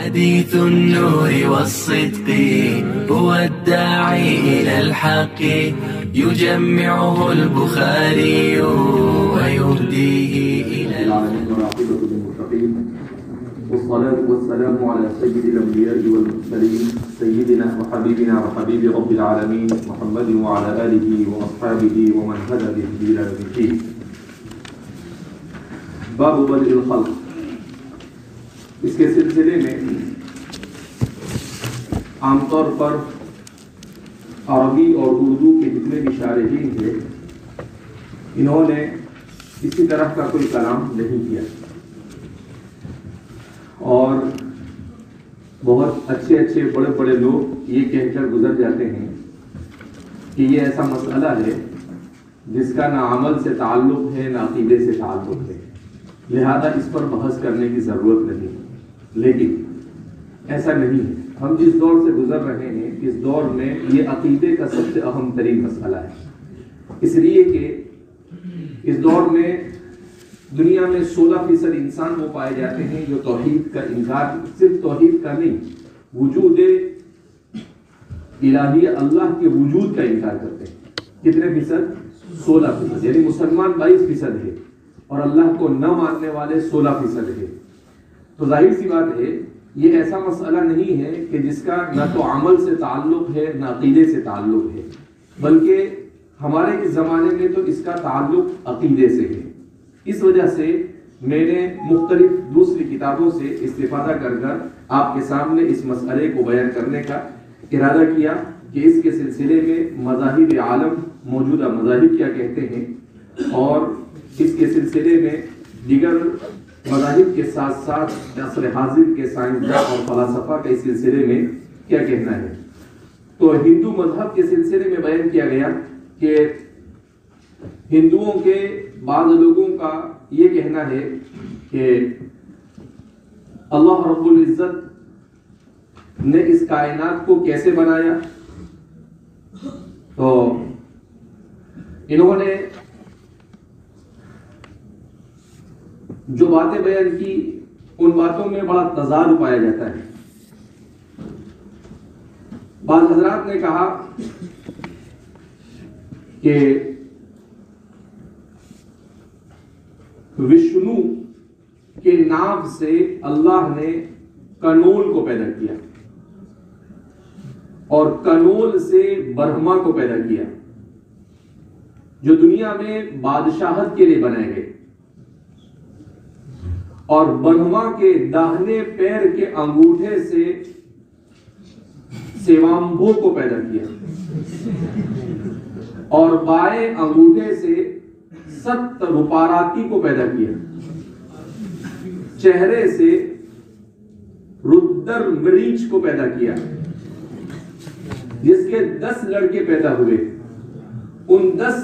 حديث النور والصدق هو الداعي إلى الحق يجمعه البخاري ويهديه إلى المتقين والصلاة والسلام على سيد الأنبياء والمرسلين سيدنا وحبيبنا وحبيب رب العالمين محمد وعلى آله وأصحابه ومن هدى بهديه إلى يوم الدين. باب بدء الخلق. اس کے سلسلے میں عام طور پر عربی اور اردو کے جتنے بھی شارحین تھے انہوں نے کسی طرح کا کوئی کلام نہیں کیا اور بہت اچھے بڑے بڑے لوگ یہ کہہ کر گزر جاتے ہیں کہ یہ ایسا مسئلہ ہے جس کا نہ عمل سے تعلق ہے نہ عقیدے سے تعلق ہے، لہذا اس پر بحث کرنے کی ضرورت نہیں. لیکن ایسا نہیں ہے. ہم جس دور سے گزر رہے ہیں اس دور میں یہ عقیدے کا سب سے اہم ترین مسئلہ ہے، اس لیے کہ اس دور میں دنیا میں 16% انسان وہ پائے جاتے ہیں جو توحید کا انکار، صرف توحید کا نہیں، وجود الہی اللہ کے وجود کا انکار کرتے ہیں. کتنے فیصد؟ 16%. یعنی مسلمان 22% ہے اور اللہ کو نہ ماننے والے 16% ہے. تو ظاہر سی بات ہے یہ ایسا مسئلہ نہیں ہے کہ جس کا نہ تو عمل سے تعلق ہے نہ عقیدے سے تعلق ہے، بلکہ ہمارے اس زمانے میں تو اس کا تعلق عقیدے سے ہے. اس وجہ سے میں نے مختلف دوسری کتابوں سے استفادہ کر آپ کے سامنے اس مسئلے کو بیان کرنے کا ارادہ کیا کہ اس کے سلسلے میں مذاہب عالم، موجودہ مذاہب کیا کہتے ہیں اور اس کے سلسلے میں دیگر مذاہب کے ساتھ ساتھ عصر حاضر کے سائنسداں اور فلاسفہ کے سلسلے میں کیا کہنا ہے. تو ہندو مذہب کے سلسلے میں بیان کیا گیا کہ ہندوؤں کے بعض لوگوں کا یہ کہنا ہے کہ اللہ رب العزت نے اس کائنات کو کیسے بنایا. تو انہوں نے جو باتیں بیان کی ان باتوں میں بڑا تضاد پایا جاتا ہے. بعض حضرات نے کہا کہ وشنو کے نام سے اللہ نے کنول کو پیدا کیا اور کنول سے برہما کو پیدا کیا جو دنیا میں بادشاہت کے لیے بنائے گئے، اور برہما کے داہنے پیر کے انگوٹھے سے سیوامبھو کو پیدا کیا اور بائیں انگوٹھے سے ست رپاراتی کو پیدا کیا. چہرے سے ردر مریچ کو پیدا کیا جس کے 10 لڑکے پیدا ہوئے. ان 10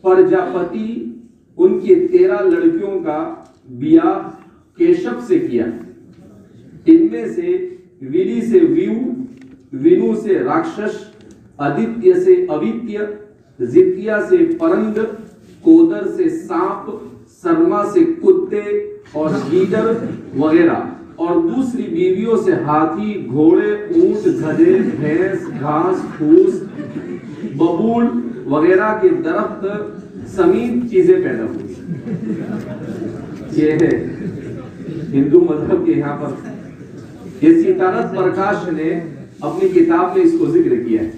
پرجاپتی ان کی 13 لڑکیوں کا بیاہ کیشب سے کیا. ان میں سے ویلی سے ویو، وینو سے راکشش، آدتیہ سے اویتیہ، زتیہ سے پرند، کودر سے سانپ، سرما سے کتے اور گیدڑ وغیرہ، اور دوسری بیویوں سے ہاتھی، گھوڑے، اونٹ، گدھے، بھینس، گھاس پھوس، ببول وغیرہ کے درخت سمیت چیزیں پیدا ہوئی. یہ ہے ہندو مذہب کے یہاں پر یہ سیتارتھ پرکاش نے اپنی کتاب میں اس کو ذکر کیا ہے.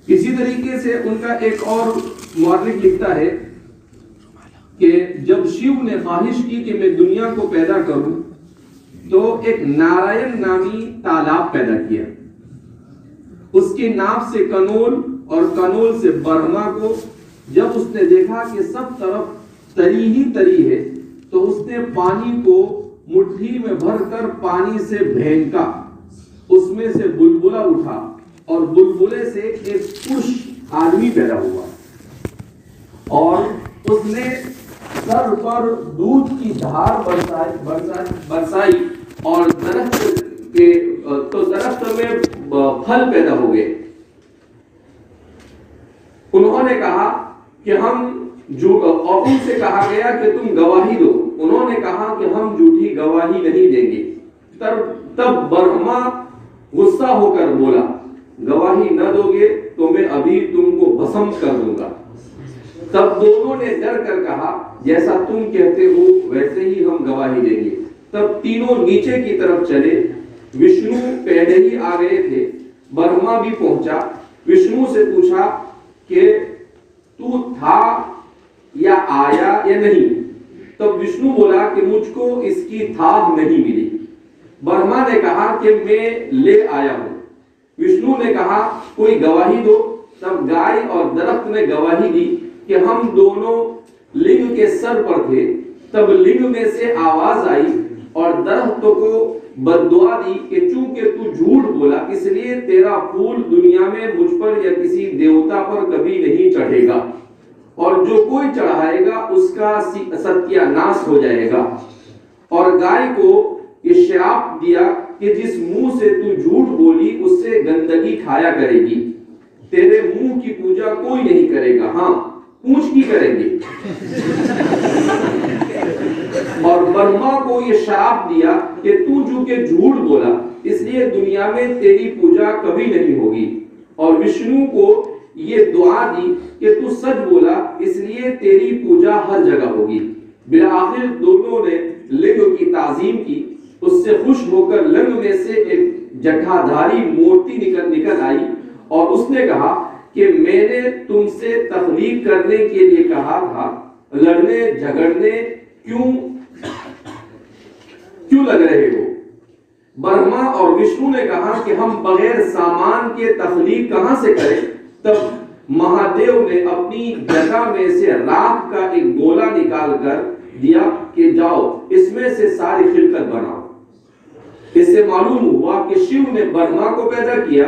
اسی طریقے سے ان کا ایک اور مورخ لکھتا ہے کہ جب شیو نے خواہش کی کہ میں دنیا کو پیدا کروں تو ایک نارائن نامی تالاب پیدا کیا. اس کی ناف سے کنول اور کنول سے برہما کو جب اس نے دیکھا کہ سب طرف تری ہی تری ہے تو اس نے پانی کو مٹھی میں بھر کر پانی سے بھینکا، اس میں سے بلبلہ اٹھا اور بلبلے سے ایک پرش آدمی پیدا ہوا اور اس نے سر پر دودھ کی دھار برسائی اور درخت میں پھل پیدا ہو گئے. انہوں نے کہا کہ ہم اور ان سے کہا گیا کہ تم گواہی دو. انہوں نے کہا کہ ہم جھوٹی گواہی نہیں دیں گے. तब ब्रह्मा गुस्सा होकर बोला, गवाही न दोगे तो मैं अभी तुमको भस्म कर दूंगा। तब दोनों ने डर कर कहा, जैसा तुम कहते हो वैसे ही हम गवाही देंगे। तब तीनों नीचे की तरफ चले। विष्णु पहले ही आ गए थे। ब्रह्मा भी पहुंचा। विष्णु से पूछा कि तू था या आया या नहीं। तब विष्णु बोला कि मुझको इसकी थाह नहीं मिली। ब्रह्मा ने कहा कि मैं ले आया हूं। विष्णु ने कहा, कोई गवाही दो। तब गाय और दरख्त ने गवाही दी कि हम दोनों लिंग के सर पर थे। तब लिंग में से आवाज आई और दरख्तों को बद्दुआ दी कि चूंकि तू झूठ बोला, इसलिए तेरा फूल दुनिया में मुझ पर या किसी देवता पर कभी नहीं चढ़ेगा, और जो कोई चढ़ाएगा उसका सत्यानाश हो जाएगा। और गाय को ये श्राप दिया कि जिस मुंह से तू झूठ बोली उससे गंदगी खाया करेगी। तेरे मुंह की पूजा कोई नहीं करेगा, हाँ पूंछ की करेंगे। और ब्रह्मा को ये श्राप दिया कि तू चूंकि झूठ बोला, इसलिए दुनिया में तेरी पूजा कभी नहीं होगी। और विष्णु को ये दुआ दी कि तू सच बोला, इसलिए तेरी पूजा हर जगह होगी। बिलाखिर दोनों ने लिंग की ताजीम की। उससे खुश होकर लिंग में से एक जटाधारी मूर्ति निकल आई और उसने कहा कि मैंने तुमसे तख्लीक करने के लिए कहा था, लड़ने झगड़ने क्यों लग रहे हो? ब्रह्मा और विष्णु ने कहा कि हम बगैर सामान के तख्लीक कहां से करें। तब महादेव ने अपनी जटा में से राख का एक गोला निकाल कर दिया कि जाओ इसमें से सारी खिलकत बनाओ। इससे मालूम हुआ कि शिव ने ब्रह्मा को पैदा किया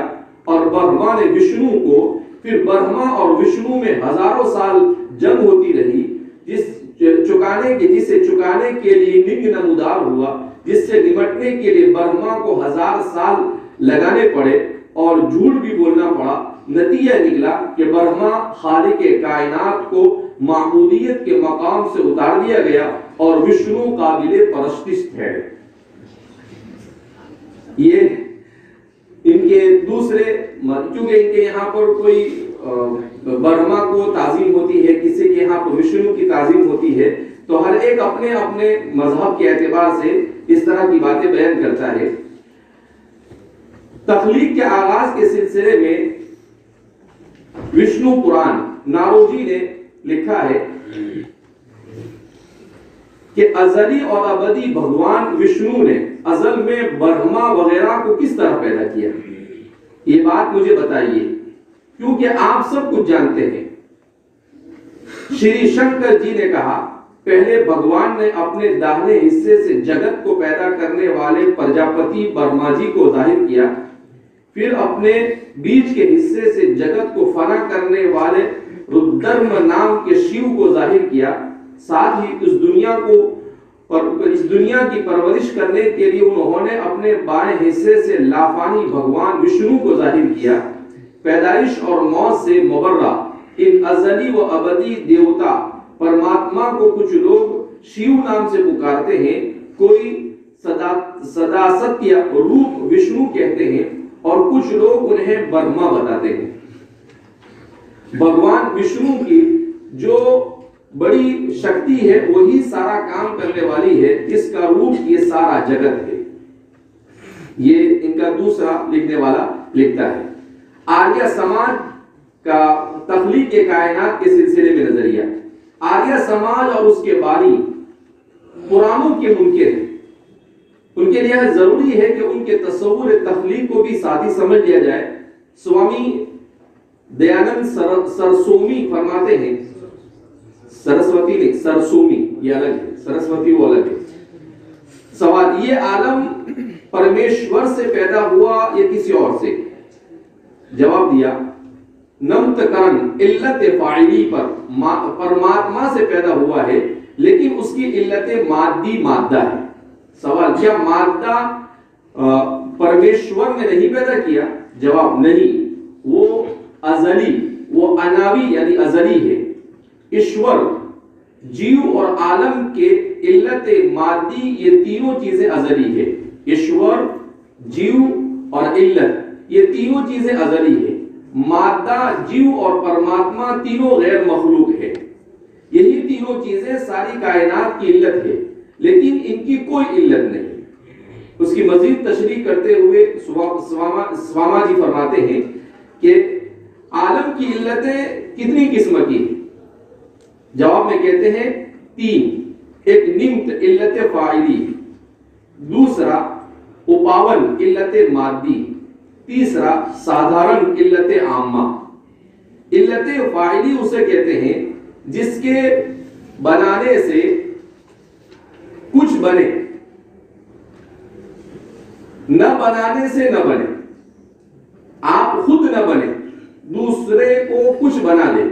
और ब्रह्मा ने विष्णु को। फिर ब्रह्मा और विष्णु में हजारों साल जंग होती रही, जिसे चुकाने के लिए लिंग नमूदार हुआ, जिससे निपटने के लिए ब्रह्मा को 1000 साल लगाने पड़े और झूठ भी बोलना पड़ा। नतीजा निकला कि ब्रह्मा खालिक कायनात को माबूदियत के मकाम से उतार दिया गया और विष्णु काबिले परस्तिश है। ये इनके दूसरे, क्योंकि इनके यहाँ पर कोई ब्रह्मा को ताजीम होती है, किसी के यहाँ पर विष्णु की ताजीम होती है, तो हर एक अपने अपने मजहब के एतबार से इस तरह की बातें बयान करता है। तख्लीक के आगाज के सिलसिले में विष्णु पुराण नारोजी ने लिखा है कि अजली और अबदी भगवान विष्णु ने अजल में ब्रह्मा वगैरह को किस तरह पैदा किया, ये बात मुझे बताइए, क्योंकि आप सब कुछ जानते हैं। श्री शंकर जी ने कहा, पहले भगवान ने अपने दाहिने हिस्से से जगत को पैदा करने वाले प्रजापति ब्रह्मा जी को जाहिर किया, फिर अपने बीच के हिस्से से जगत को फना करने वाले रुद्रम नाम के शिव को जाहिर किया। साथ ही इस दुनिया की परवरिश करने के लिए उन्होंने अपने बाएं हिस्से से लाफानी भगवान विष्णु को जाहिर किया। पैदाइश और मौत से मुबर्रा इन अजली व अबदी देवता परमात्मा को कुछ लोग शिव नाम से पुकारते हैं, कोई सदासत्य रूप विष्णु कहते हैं और कुछ लोग उन्हें ब्रह्मा बताते हैं। भगवान विष्णु की जो बड़ी शक्ति है वही सारा काम करने वाली है, इसका रूप ये सारा जगत है। ये इनका दूसरा लिखने वाला लिखता है। आर्य समाज का तख्लीक के कायनात के सिलसिले में नजरिया। आर्य समाज और उसके बानी पुराणों के मुनकिर हैं। उनके लिए जरूरी है कि उनके तस्वुर तख्लीक को भी साथ ही समझ लिया जाए। स्वामी दयानंद सरस्वती फरमाते हैं, सरस्वती नहीं सरसोमी, ये अलग है, सरस्वती वो अलग है। सवाल, ये आलम परमेश्वर से पैदा हुआ या किसी और से? जवाब दिया, नमतकरण इल्लत फाइली पर परमात्मा से पैदा हुआ है, लेकिन उसकी इल्लत माद्दी माद्दा है। सवाल, क्या माद्दा परमेश्वर ने नहीं पैदा किया? जवाब, नहीं, वो अजली, वो अनावी यानी अजली है। ईश्वर, जीव और आलम के इल्लत मादी ये तीनों चीजें अजली है। ईश्वर, जीव और इल्लत ये तीनों चीजें अजली है। मादा, जीव और परमात्मा तीनों गैर मखलूक है। यही तीनों चीजें सारी कायनात की इल्लत है, लेकिन इनकी कोई इल्लत नहीं। उसकी मजीद तशरीह करते हुए स्वामा जी फरमाते हैं कि आलम की इल्लतें कितनी किस्म की हैं? जवाब में कहते हैं 3। एक निम्त इल्लत फाइली, दूसरा उपावन इल्लत मादी, तीसरा साधारण इल्लत आम्मा। इल्लत फाइली उसे कहते हैं जिसके बनाने से कुछ बने, न बनाने से न बने। आप खुद न बने, दूसरे को कुछ बना दे।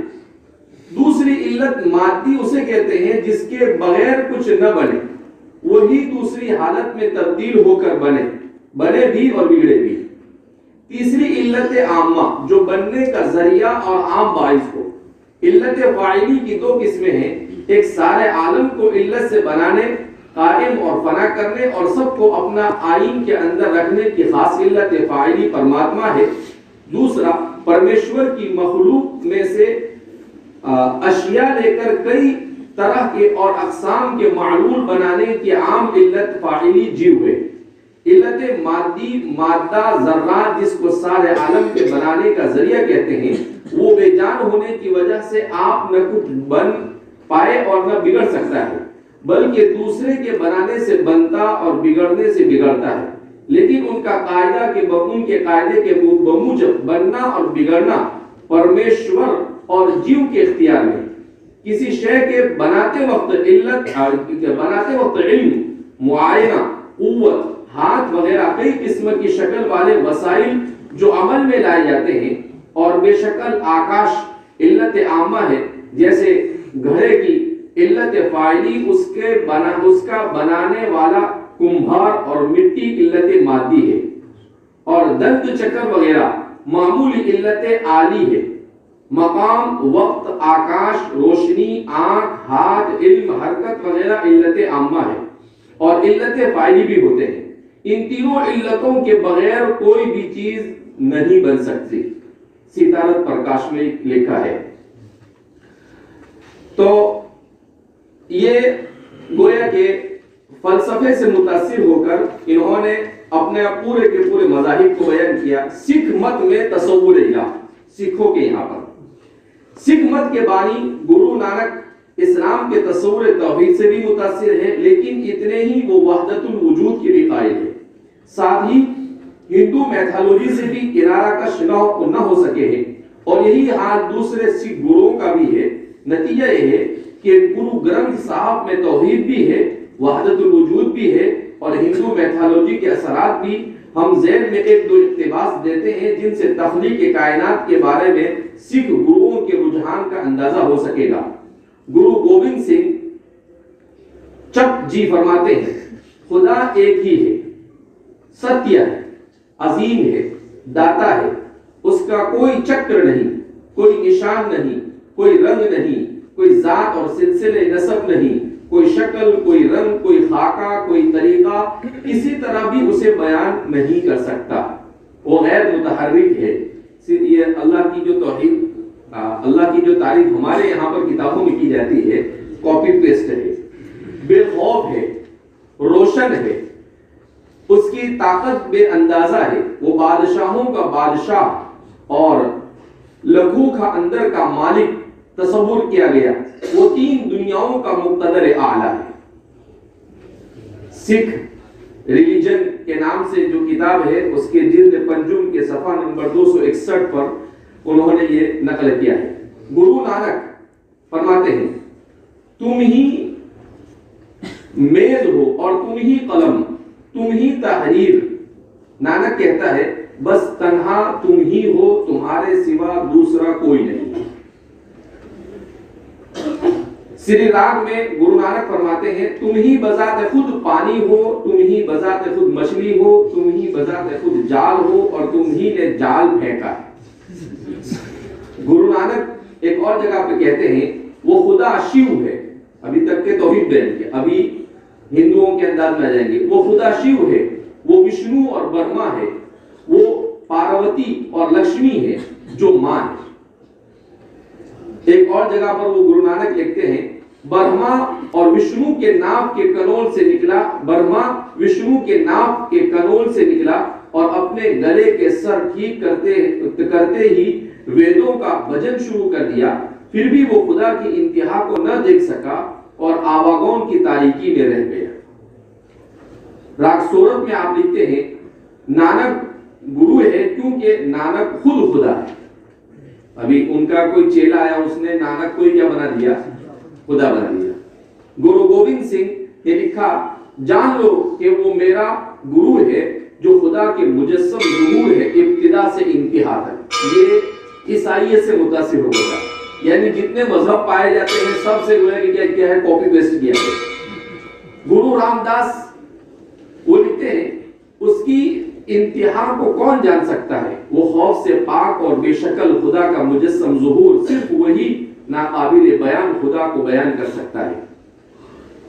दूसरी इल्लत मादी उसे कहते हैं जिसके बगैर कुछ न बने, वही दूसरी हालत में तब्दील होकर बने भी और बिगड़े भी। तीसरी इल्लत आम्मा जो बनने का जरिया और आम बाइस हो। इल्लत फाइली की 2 किस्में हैं, एक सारे आलम को इल्लत से बनाने, कायम और फना करने और सबको अपना आइन के अंदर रखने की खास इल्लत फाइली परमात्मा है। दूसरा परमेश्वर की मखलूक में से अशिया लेकर कई तरह के और अक़साम के मालूल बनाने की आम इल्लत फाइली जीव है। इल्लत मादी, मादा, जर्रात जिसको सारे आलम के बनाने का जरिया कहते हैं, वो बेजान होने की वजह से आप न कुछ बन पाए और न बिगड़ सकता है, बल्कि दूसरे के बनाने से बनता और बिगड़ने से बिगड़ता है। लेकिन उनके कायदे के बमूजब बनना और बिगड़ना परमेश्वर और जीव के इख्तियार में। किसी शय के बनाते वक्त इल्म, मुआयना, कुव्वत, हाथ वगैरह कई किस्म की शक्ल वाले वसाइल जो अमल में लाए जाते हैं, और बेशकल आकाश इल्लत आम्मा है। जैसे घड़े की इल्लत फाइली उसका बनाने वाला कुम्हार और मिट्टी इल्लत मादी है, और दंत चक्र वगैरह मामूली इल्लत आली है। मकाम, वक्त, आकाश, रोशनी, आंख, हाथ, इल्म, हरकत वगैरह इल्लत आम्मा है, और इल्लत फाइली भी होते हैं। इन तीनों इल्लतों के बगैर कोई भी चीज नहीं बन सकती। सितारत प्रकाश में लिखा है। तो ये गोया के फलसफे से मुतासिर होकर इन्होंने अपने पूरे के पूरे मज़ाहिब को बयान किया। सिख मत में तसव्वुर इलाह, सिखों के यहाँ पर सिख मत के बानी गुरु नानक इस्लाम के तसव्वुर तौहीद से भी मुतासिर है, लेकिन इतने ही वो वहदतुल वजूद की भी कायल है। साथ ही हिंदू मैथोलॉजी से भी किनारा कश न हो सके हैं, और यही हाल दूसरे सिख गुरुओं का भी है। नतीजा यह है कि गुरु ग्रंथ साहब में तौहीद भी है, वहदतुल वजूद भी है, और हिंदू मैथोलॉजी के असरात भी हम ज़ेल में 1-2 इक़्तिबास देते हैं, जिनसे तख्लीक़ कायनात के बारे में सिख गुरुओं के रुझान का अंदाजा हो सकेगा। गुरु गोविंद सिंह चक जी फरमाते हैं, खुदा एक ही है, सत्य है, अजीम है, दाता है, उसका कोई चक्र नहीं, कोई निशान नहीं, कोई रंग नहीं, कोई जात और सिलसिले नसब नहीं, कोई शक्ल, कोई रंग, कोई खाका, कोई तरीका, किसी तरह भी उसे बयान नहीं कर सकता। वो गैर मुतहर्रिक है। ये अल्लाह की जो तौहीद, अल्लाह की जो तारीफ हमारे यहाँ पर किताबों में की जाती है, कॉपी पेस्ट है, बेखौफ है, रोशन है, उसकी ताकत बेअंदाजा है, वो बादशाहों का बादशाह और लघु का अंदर का मालिक तसव्वुर किया गया, वो 3 दुनियाओं का मुक़्तदर आला है। सिख रिलीजन के नाम से जो किताब है, उसके जिल्द पंजुम के सफ़ा नंबर 261 पर उन्होंने ये नकल किया है। गुरु नानक फरमाते हैं, तुम ही मेज हो और तुम ही कलम, तुम ही तहरीर। नानक कहता है, बस तन्हा तुम ही हो, तुम्हारे सिवा दूसरा कोई नहीं। श्री राग में गुरु नानक फरमाते हैं, तुम ही बजाते खुद पानी हो, तुम ही बजाते खुद मछली हो, तुम ही बजाते खुद जाल हो, और तुम ही ने जाल फेंका है। गुरु नानक एक और जगह पे कहते हैं, वो खुदा शिव है। अभी तक के तौहीद बयान किया, अभी हिंदुओं के अंदाज में आ जाएंगे। वो खुदा शिव है, وہ وشنو اور برہما ہے، وہ پاروتی اور لکشمی ہے جو ماں ہے۔ ایک اور جگہ پر وہ گرو نانک لکھتے ہیں برہما اور وشنو کے ناف کے کنول سے نکلا، برہما وشنو کے ناف کے کنول سے نکلا اور اپنے گلے کے سر ٹھیک کرتے ہی ویدوں کا بھجن شروع کر دیا، پھر بھی وہ خدا کی انتہا کو نہ دیکھ سکا اور آواگون کی تاریکی میں رہ گیا۔ راگ سورت میں آپ لکھتے ہیں نانک گرو ہے کیونکہ نانک خود خدا ہے۔ ابھی ان کا کوئی چیلا آیا، اس نے نانک کو کیا بنا دیا؟ خدا بنا دیا۔ گرو گوبند سنگھ نے لکھا جان لو کہ وہ میرا گرو ہے جو خدا کے مجسم ظہور ہے ابتدا سے انتہا تک۔ یہ عیسائیت سے متاثر ہو گیا، یعنی جتنے مذہب پائے جاتے ہیں سب سے کیا ہے کاپی پیسٹ کیا ہے۔ گرو رام داس وہ لکھتے ہیں اس کی انتہا کو کون جان سکتا ہے؟ وہ خوف سے پاک اور بے شکل خدا کا مجسم ظہور، صرف وہی ناقابل بیان خدا کو بیان کر سکتا ہے۔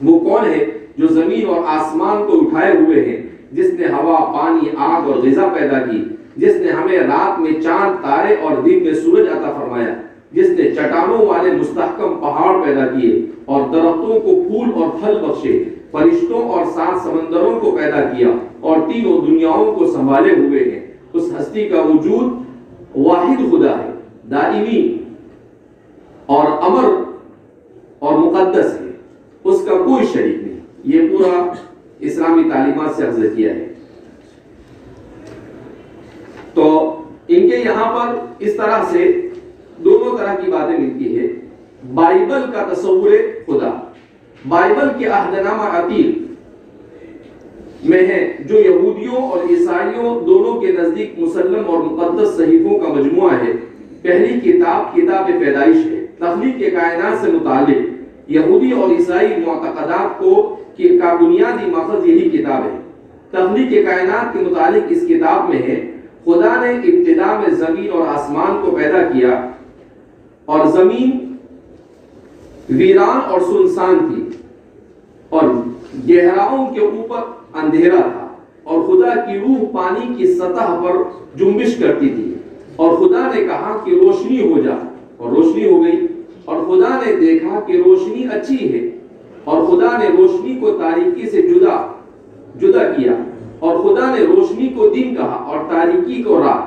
وہ کون ہے جو زمین اور آسمان کو اٹھائے ہوئے ہیں، جس نے ہوا، پانی، آگ اور غذا پیدا کی، جس نے ہمیں رات میں چاند، تارے اور دن میں سورج عطا فرمایا، جس نے چٹانوں والے مستحکم پہاڑ پیدا کیے اور درختوں کو پھول اور پھل بخشے، فرشتوں اور 7 سمندروں کو پیدا کیا اور تینوں دنیاؤں کو سنبھالے ہوئے ہیں۔ اس ہستی کا وجود واحد خدا ہے، دائمی اور امر اور مقدس ہے، اس کا کوئی شریک نہیں۔ یہ پورا اسلامی تعلیمات سے اخذ کیا ہے۔ تو ان کے یہاں پر اس طرح سے دونوں طرح کی باتیں ملتی ہے۔ بائبل کا تصور خدا، بائبل کے عہد نامہ عتیق میں ہے جو یہودیوں اور عیسائیوں دونوں کے نزدیک مسلم اور مقدس صحیفوں کا مجموعہ ہے۔ پہلی کتاب کتاب پیدائش ہے، تخلیق کے کائنات سے متعلق یہودی اور عیسائی معتقدات کا بنیادی ماخذ یہی کتاب ہے۔ تخلیق کے کائنات کے متعلق اس کتاب میں ہے خدا نے ابتدا میں زمین اور آسمان کو پیدا کیا اور زمین ویران اور سنسان تھی اور گہراؤں کے اوپر اندھیرا تھا اور خدا کی روح پانی کی سطح پر جنبش کرتی تھی اور خدا نے کہا کہ روشنی ہو جا اور روشنی ہو گئی اور خدا نے دیکھا کہ روشنی اچھی ہے اور خدا نے روشنی کو تاریکی سے جدا کیا اور خدا نے روشنی کو دن کہا اور تاریکی کو رات،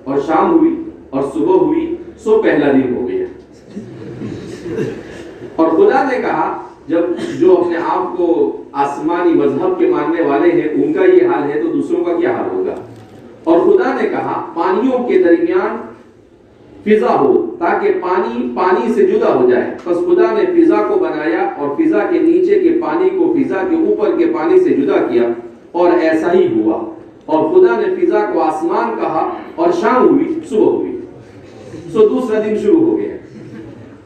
اور شام ہوئی اور صبح ہوئی سو پہلا دن ہو گیا۔ اور خدا نے کہا، جب جو اپنے آپ کو آسمانی مذہب کے ماننے والے ہیں ان کا یہ حال ہے تو دوسروں کا کیا حال ہوگا۔ اور خدا نے کہا پانیوں کے درمیان فضا ہو تاکہ پانی سے جدا ہو جائے، پس خدا نے فضا کو بنایا اور فضا کے نیچے کے پانی کو فضا کے اوپر کے پانی سے جدا کیا اور ایسا ہی ہوا۔ اور خدا نے فضا کو آسمان کہا اور شام ہوئی صبح ہوئی، سو دوسرا دن شروع ہو گیا۔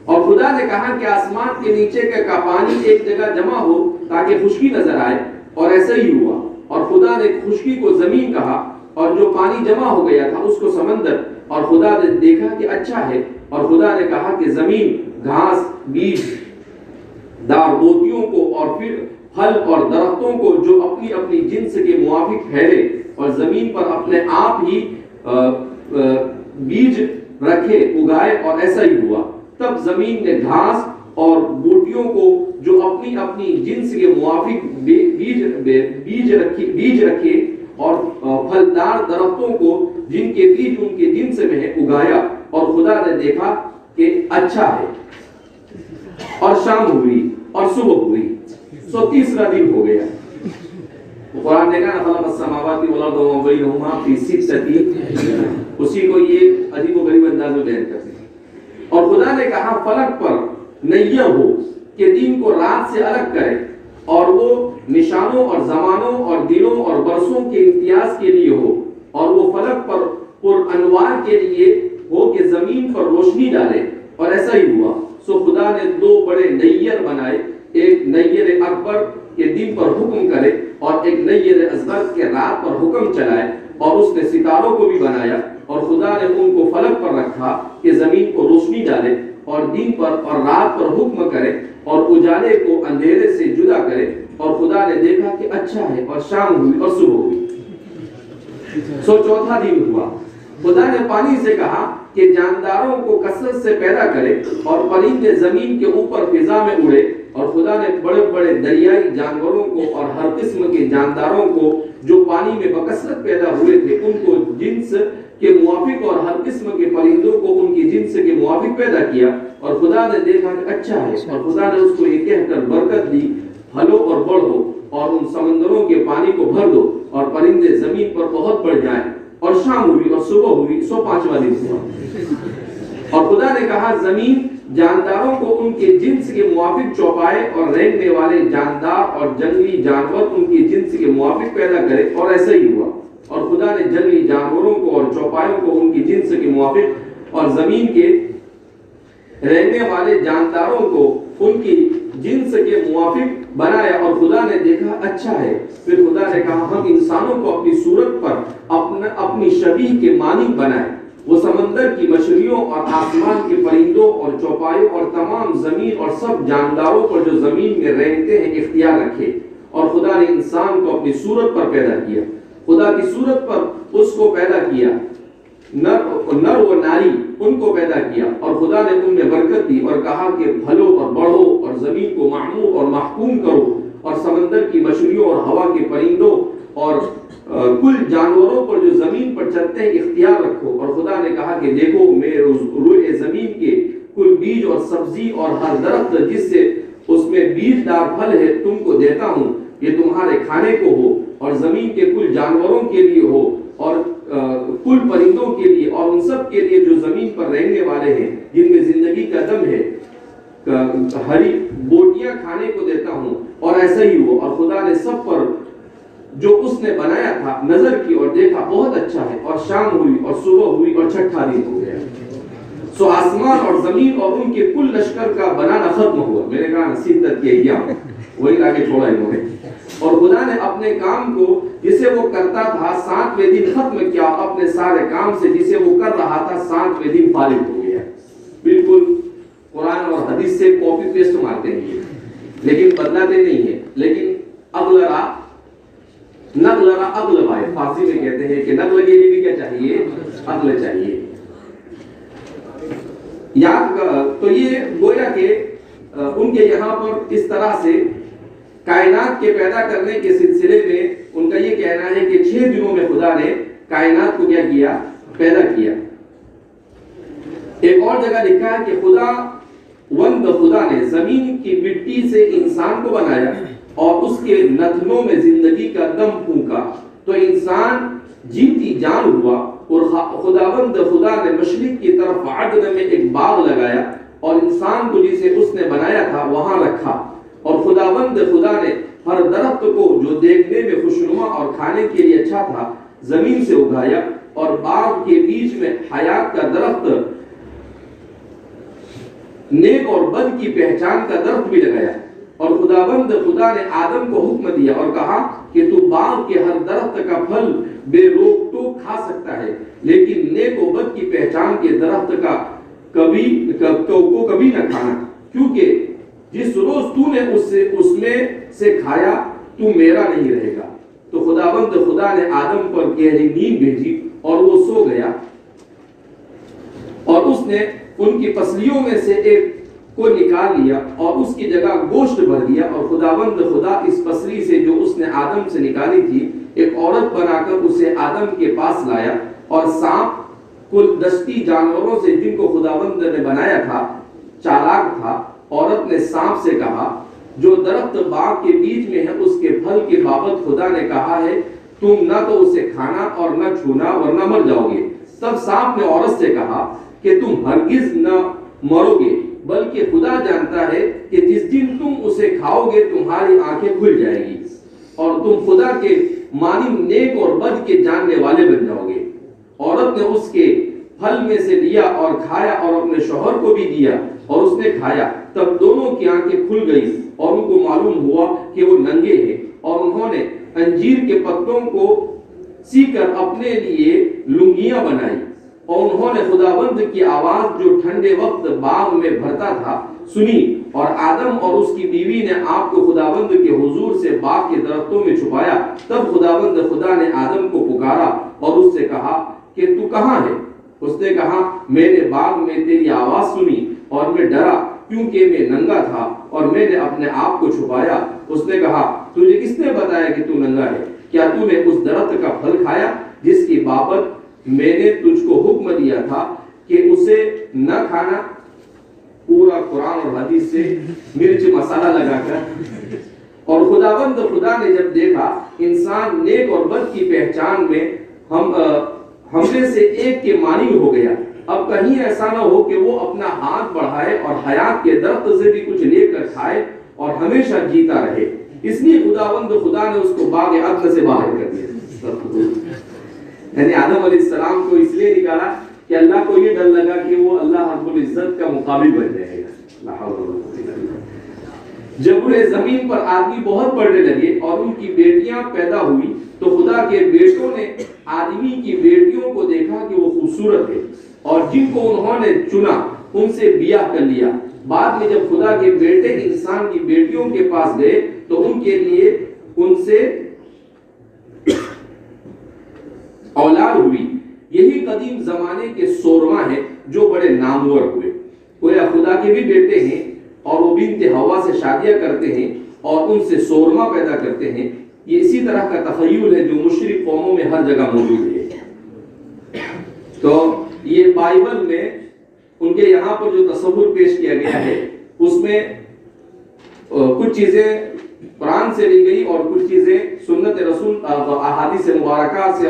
اور خدا نے کہا کہ آسمان کے نیچے کا پانی ایک جگہ جمع ہو تاکہ خشکی نظر آئے، اور ایسا ہی ہوا۔ اور خدا نے خشکی کو زمین کہا اور جو پانی جمع ہو گیا تھا اس کو سمندر، اور خدا نے دیکھا کہ اچھا ہے۔ اور خدا نے کہا کہ زمین گھاس، بیج دار بوٹیوں کو اور پھر پھل اور درختوں کو جو اپنی اپنی جنس کے موافق پھیلے اور زمین پر اپنے آپ ہی بیج رکھے اگائے، اور ایسا ہی ہوا۔ تب زمین نے گھاس اور بوٹیوں کو جو اپنی اپنی جنس کے موافق بیج رکھے اور پھلدار درختوں کو جن کے بیج ان کے جنس میں ہے اگایا، اور خدا نے دیکھا کہ اچھا ہے۔ اور شام ہوئی اور صبح ہوئی، سو تیسرا دن ہو گیا۔ قرآن نے کہا خلق السماوات والارض وما بینہما فی ستۃ ایام، اسی کو یہ عجیب و غریب انداز میں بیان کرتے ہیں۔ اور خدا نے کہا فلک پر نیر ہو کہ دن کو رات سے الگ کرے، اور وہ نشانوں اور زمانوں اور دنوں اور برسوں کے امتیاز کے لیے ہو، اور وہ فلک پر انوار کے لیے ہو کہ زمین پر روشنی ڈالے، اور ایسا ہی ہوا۔ سو خدا نے 2 بڑے نیر بنائے، ایک نیر اکبر کے دن پر حکم کرے اور ایک نیر اصغر کے رات پر حکم چلائے، اور اس نے ستاروں کو بھی بنایا، اور خدا نے ان کو فلک پر رکھا کہ زمین کو روشنی ڈالے اور دن پر اور رات پر حکم کرے اور اجالے کو اندھیرے سے جدا کرے۔ اور خدا نے دیکھا کہ اچھا ہے، اور شام ہوئی اور صبح ہوئی۔ चौथा दिन हुआ, खुदा ने पानी से कहा कि जानदारों को कसरत से पैदा करे और परिंदे जमीन के ऊपर फिजा में उड़े। और खुदा ने बड़े बड़े दरियाई जानवरों को और हर किस्म के जानदारों को जो पानी में बकसरत पैदा हुए थे उनको जिन्स के मुआफिक और हर किस्म के परिंदों को उनकी जिन्स के मुआफिक पैदा किया। और खुदा ने देखा कि अच्छा है, और खुदा ने उसको ये कहकर बरकत दी, फलो और बढ़ो और उन समंदरों के पानी को भर दो और परिंदे जमीन पर बहुत बढ़ जाएं। और शाम हुई और सुबह हुई, सो पांचवा दिन हुआ। और खुदा ने कहा जमीन जानदारों को उनके जिन्स के मुआफिक चौपाए और रेंगने वाले जानदार और जंगली जानवर उनके जिन्स के मुआफिक पैदा करे। और ऐसा ही हुआ। और खुदा ने जंगली जानवरों को और चौपायों को उनकी जिन्स के मुआफिक और जमीन के रहने वाले जानदारों को उनकी जिन्स के मुआफिक बनाया। और खुदा ने देखा अच्छा है। फिर खुदा ने कहा हम इंसानों को अपनी सूरत पर अपनी शबीह के मानिंद बनाए। वो समंदर की मछलियों और आसमान के परिंदों और चौपायों और तमाम जमीन और सब जानदारों पर जो जमीन में रहते हैं इख्तियार रखे। और खुदा ने इंसान को अपनी सूरत पर पैदा किया, खुदा की सूरत पर उसको पैदा किया, नर व नारी उनको पैदा किया। और खुदा ने उनमें बरकत दी और कहा कि फलो और बढ़ो और जमीन को मामूर और महकूम करो और समंदर की मछलियों और हवा के परिंदों और कुल जानवरों पर जो जमीन पर चलते हैं इख्तियार रखो। और खुदा ने कहा कि देखो मैं रोए जमीन के कुल बीज और सब्जी और हर दरख्त जिससे उसमें बीजदार फल है तुमको देता हूँ, ये तुम्हारे खाने को हो और जमीन के कुल जानवरों के लिए हो और कुल परिंदों के लिए और उन सब के लिए जो जमीन पर रहने वाले हैं जिनमें जिंदगी का दम है, हरी बोटियां खाने को देता हूँ। और ऐसा ही हुआ। और खुदा ने सब पर जो उसने बनाया था नजर की और देखा बहुत अच्छा है। और शाम हुई और सुबह हुई और छठा दिन हो गया। सो आसमान और जमीन और उनके कुल लश्कर का बनाना खत्म हुआ। मैंने कहा सिद्दत के क्या वही आगे छोड़ा इन्होंने। और खुदा ने अपने काम को जिसे वो करता था 7वें दिन खत्म किया, अपने सारे काम से जिसे वो कर रहा था 7वें दिन फारिग हो गया। बिल्कुल कुरान और हदीस से कॉपी पेस्ट मारते हैं ये, लेकिन बदलाते नहीं है। लेकिन अगलरा नगलरा अगलवाए, फारसी में कहते हैं कि नगल के लिए भी क्या चाहिए, अगल चाहिए। याद तो ये गोया के उनके यहाँ पर इस तरह से कायनात के पैदा करने के सिलसिले में उनका ये कहना है कि 6 दिनों में खुदा ने कायनात को क्या किया, पैदा किया। एक और जगह लिखा है कि खुदा ने जमीन की मिट्टी से इंसान को बनाया और उसके नथनों में जिंदगी का दम फूंका तो इंसान जीती जान हुआ। और खुदा ने मशरिक की तरफ आदन में एक बाग लगाया और इंसान को जिसे उसने बनाया था वहां रखा। और खुदा ने हर दरख्त को जो देखने में खुशनुमा और खाने के लिए अच्छा था जमीन से उगाया और बाग के बीच में हयात का दरख्त नेक और बद की पहचान का दरख्त भी लगाया। और खुदा ने आदम को हुक्म दिया और कहा कि तू बाग के हर दरख्त का फल बेरोक टोक खा सकता है, लेकिन नेक और बद की पहचान के दरख्त का कभी न खाना, क्योंकि जिस रोज तूने उसमें से खाया तू मेरा नहीं रहेगा। तो खुदा ने आदम पर गहरी नींद भेजी और वो सो गया और उसने उनकी पसलियों में से एक को निकाल लिया और उसकी जगह गोश्त भर दिया। और खुदा इस पसली से जो उसने आदम से निकाली थी एक औरत बनाकर उसे आदम के पास लाया। और सांप कुल दस्ती जानवरों से जिनको खुदावंद ने बनाया था चालाक था। औरत ने सांप से कहा जो दरख्त बाग के बीच में है उसके फल के बाबत खुदा ने कहा है तुम न तो उसे खाना और न छूना वरना मर जाओगे। तब सांप ने औरत से कहा कि तुम हरगिज न मरोगे, बल्कि खुदा जानता है कि जिस दिन तुम उसे खाओगे तुम्हारी आंखें खुल जाएगी और तुम खुदा के मानिंद नेक और बद के जानने वाले बन जाओगे। औरत ने उसके फल में से लिया और खाया और अपने शौहर को भी दिया और उसने खाया। तब दोनों की आंखें खुल गई और उनको मालूम हुआ कि वो नंगे हैं और उन्होंने अंजीर के पत्तों को सीकर अपने लिए लुंगियां बनाई। और उन्होंने खुदावंद की आवाज जो ठंडे वक्त बाग में भरता था सुनी और आदम और उसकी बीवी ने आपको खुदावंद के हुजूर से बाग के दरख्तों में छुपाया। तब खुदा ने आदम को पुकारा और उससे کہ تو کہاں ہے؟ اس نے کہا میں نے باغ میں تیری آواز سنی اور میں ڈرا کیونکہ میں ننگا تھا اور میں نے اپنے آپ کو چھپایا۔ اس نے کہا تجھے کس نے بتایا کہ تو ننگا ہے؟ کیا تو نے اس درخت کا پھل کھایا جس کی بابت میں نے تجھ کو حکم دیا تھا کہ اسے نہ کھانا؟ پورا قرآن اور حدیث سے مرچ مسالہ لگا کر۔ اور خداوند خدا نے جب دیکھا انسان نیک اور بد کی پہچان میں ہم میں سے ایک کے مانند ہو گیا، اب کہیں ایسا نہ ہو کہ وہ اپنا ہاتھ بڑھائے اور حیات کے درخت سے بھی کچھ لے کر کھائے اور ہمیشہ جیتا رہے۔ اس لیے خداوند خدا نے اس کو باغ عدن سے باہر کر دیا۔ یعنی آدم علیہ السلام کو اس لیے نکالا کہ اللہ کو یہ ڈر لگا کہ وہ اللہ رب العزت کا مقابل بن جائے گا۔ جب انہیں زمین پر آدمی بہت بڑھنے لگے اور ان کی بیٹیاں پیدا ہوئی تو خدا کے بیٹوں نے آدمی کی بیٹیوں کو دیکھا کہ وہ خوبصورت ہے اور جن کو انہوں نے چنا ان سے بیاہ کر لیا۔ بعد میں جب خدا کے بیٹے انسان کی بیٹیوں کے پاس گئے تو ان کے لیے ان سے اولاد ہوئی۔ یہی قدیم زمانے کے سورما ہیں جو بڑے نامور ہوئے۔ گویا خدا کے بھی بیٹے ہیں اور وہ بنت ہوا سے شادیاں کرتے ہیں اور ان سے سورما پیدا کرتے ہیں۔ یہ اسی طرح کا تخیل ہے جو مشرک قوموں میں ہر جگہ موجود ہے۔ تو یہ بائبل میں ان کے یہاں پر جو تصور پیش کیا گیا ہے اس میں کچھ چیزیں قرآن سے لی گئی اور کچھ چیزیں سنت رسول احادیث مبارکہ سے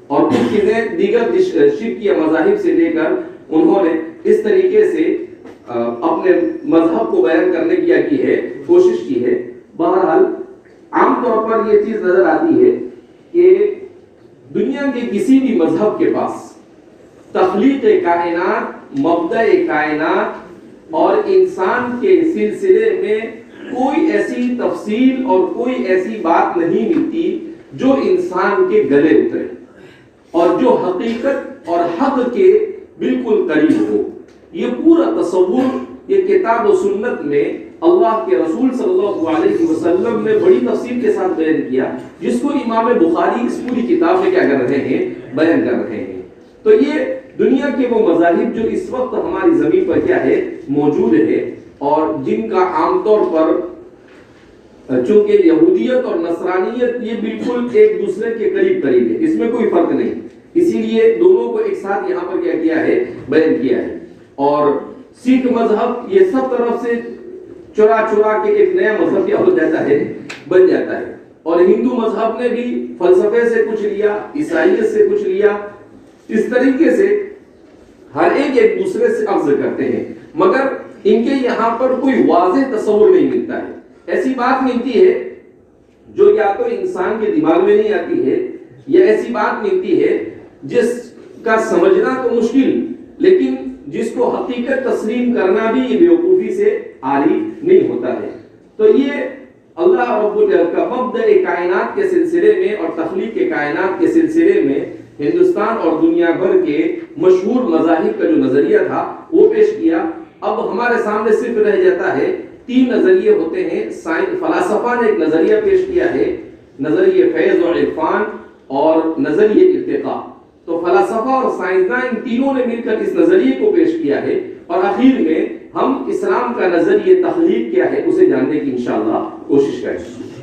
اور کچھ چیزیں دیگر شرکیہ مذاہب سے لے کر انہوں نے اس طریقے سے اپنے مذہب کو بیان کرنے کی ہے کوشش کی ہے۔ بہرحال عام طور پر یہ چیز نظر آتی ہے کہ دنیا کے کسی بھی مذہب کے پاس تخلیق کائنات، مبدأ کائنات اور انسان کے سلسلے میں کوئی ایسی تفصیل اور کوئی ایسی بات نہیں ملتی جو انسان کے گلے اترے اور جو حقیقت اور حق کے بالکل قریب ہو۔ یہ پورا تصور یہ کتاب و سنت میں اللہ کے رسول صلی اللہ علیہ وسلم نے بڑی تفصیل کے ساتھ بیان کیا، جس کو امام بخاری اس پوری کتاب میں کیا کر رہے ہیں؟ بیان کر رہے ہیں۔ تو یہ دنیا کے وہ مذاہب جو اس وقت ہماری زمین پر کیا ہے موجود ہے اور جن کا عام طور پر چونکہ یہودیت اور نصرانیت یہ بالکل ایک دوسرے کے قریب قریب ہے، اس میں کوئی فرق نہیں، اسی لیے دونوں کو ایک ساتھ یہاں پر کیا ہے؟ بیان کیا ہے۔ اور سکھ مذہب یہ سب طرف سے چرا کے ایک نیا مذہب کیا ہو جاتا ہے؟ بن جاتا ہے۔ اور ہندو مذہب نے بھی فلسفے سے کچھ لیا، عیسائیت سے کچھ لیا، اس طریقے سے ہر ایک دوسرے سے اخذ کرتے ہیں، مگر ان کے یہاں پر کوئی واضح تصور نہیں ملتا ہے۔ ایسی بات ملتی ہے جو یا تو انسان کے دماغ میں نہیں آتی ہے یا ایسی بات ملتی ہے جس کا سمجھنا تو مشکل لیکن جس کو حقیقت تسلیم کرنا بھی یہ بیوقوفی سے عاری نہیں ہوتا ہے۔ تو یہ اللہ رب العزت کا مبدأ کائنات کے سلسلے میں اور تخلیق کائنات کے سلسلے میں ہندوستان اور دنیا بھر کے مشہور مذاہب کا جو نظریہ تھا وہ پیش کیا۔ اب ہمارے سامنے صرف رہ جاتا ہے تین نظریے ہوتے ہیں۔ فلاسفہ نے ایک نظریہ پیش کیا ہے، نظریہ فیض اور عرفان اور نظریہ ارتقاء۔ تو فلاسفہ اور سائنسداں ان تینوں نے مل کر اس نظریے کو پیش کیا ہے اور آخر میں ہم اسلام کا نظریہ تخلیق کیا ہے اسے جاننے کی انشاءاللہ کوشش کریں گے۔